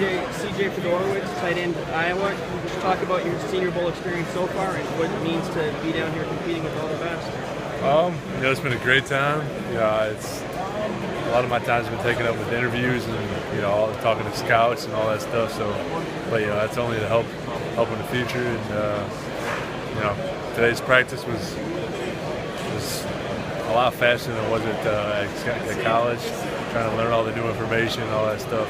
CJ Fiedorowicz, tight end Iowa. Can you just talk about your Senior Bowl experience so far and what it means to be down here competing with all the best? It's been a great time. It's a lot of my time's been taken up with interviews and all talking to scouts and all that stuff. So, but that's only to help in the future. And today's practice was a lot faster than it was at college. Trying to learn all the new information and all that stuff.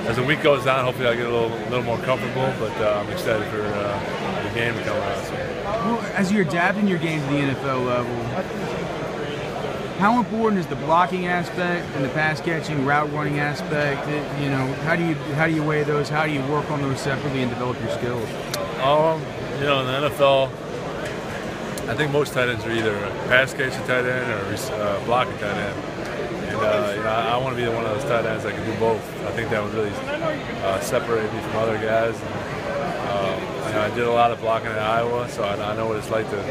As the week goes on, hopefully I'll get a little more comfortable, but I'm excited for the game to come out. So. Well, as you're adapting your game to the NFL level, how important is the blocking aspect and the pass catching, route running aspect? How do you weigh those? How do you work on those separately and develop your skills? In the NFL, I think most tight ends are either a pass catching tight end or blocking tight end. And I want to be one of those tight ends that can do both. I think that would really separate me from other guys. And, I did a lot of blocking at Iowa, so I know what it's like to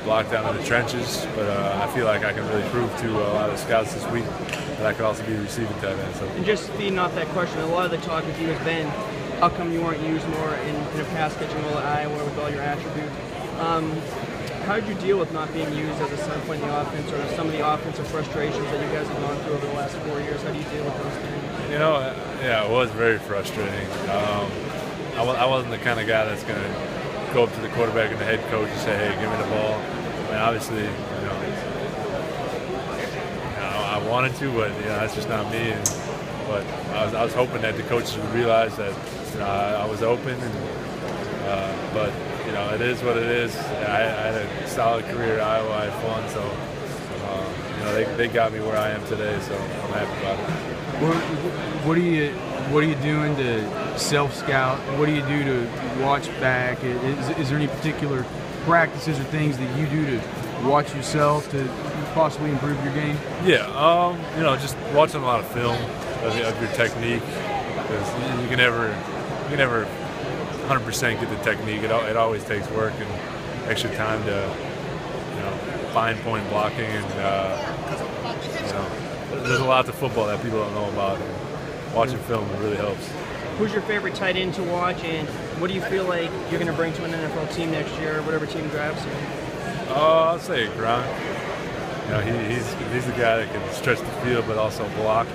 block down in the trenches. But I feel like I can really prove to a lot of scouts this week that I could also be a receiving tight end. So. And just feeding off that question, a lot of the talk with you has been, how come you weren't used more in a pass catching role at Iowa with all your attributes? How did you deal with not being used as a center point in the offense, or some of the offensive frustrations that you guys have gone through over the last 4 years? How do you deal with those things? It was very frustrating. I wasn't the kind of guy that's going to go up to the quarterback and the head coach and say, "Hey, give me the ball." I mean, obviously, I wanted to, but that's just not me. But I was hoping that the coaches would realize that I was open, but it is what it is. I had a solid career at Iowa. I had fun, so they got me where I am today. So I'm happy about it. What are you doing to self-scout? What do you do to watch back? Is there any particular practices or things that you do to watch yourself to possibly improve your game? Yeah, just watching a lot of film of your technique, because you can never 100% get the technique. It always takes work and extra time to fine point blocking, and there's a lot to football that people don't know about. And watching film really helps. Who's your favorite tight end to watch, and what do you feel like you're going to bring to an NFL team next year, or whatever team drafts you? I'll say Gronk. He's the guy that can stretch the field but also block.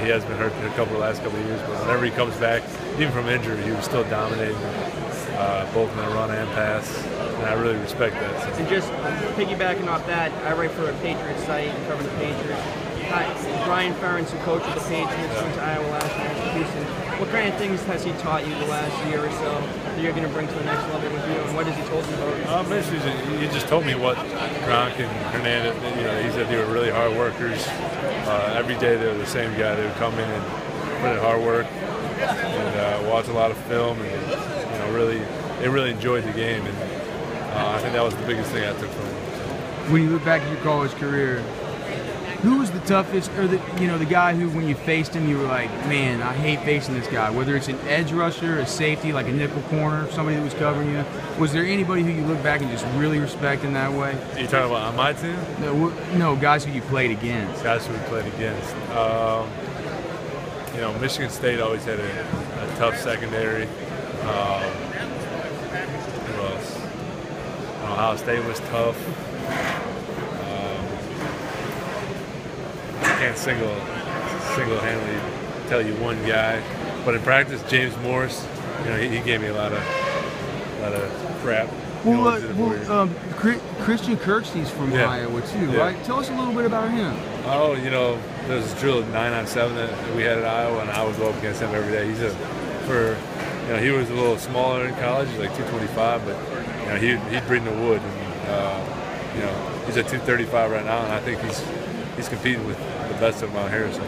He has been hurt the last couple of years, but whenever he comes back, even from injury, he was still dominating both in the run and pass, and I really respect that. So. And just piggybacking off that, I write for a Patriots site and cover the Patriots. Brian Ferentz, who coached the Patriots, went to Iowa last year in Houston. What kind of things has he taught you the last year or so that you're going to bring to the next level with you, and what has he told you about? Basically, he just told me what Gronk and Hernandez, he said they were really hard workers. Every day they were the same guy. They would come in and put in hard work and watch a lot of film, and they really enjoyed the game, and I think that was the biggest thing I took from him. When you look back at your college career, who was the toughest, or the guy who, when you faced him, you were like, man, I hate facing this guy? Whether it's an edge rusher, a safety, like a nickel corner, somebody that was covering you. Was there anybody who you look back and just really respect in that way? Are you talking about on my team? No, guys who you played against. Guys who we played against. Michigan State always had a tough secondary. Who else? Ohio State was tough. Can't single-handedly tell you one guy, but in practice, James Morris, he gave me a lot of crap. Christian Kirksey's from Iowa too, right? Tell us a little bit about him. There's this drill 9-on-7 that we had at Iowa, and I would go up against him every day. He was a little smaller in college, like 225, but he'd bring the wood, and he's at 235 right now, and I think he's competing with the best of Mount Harrison.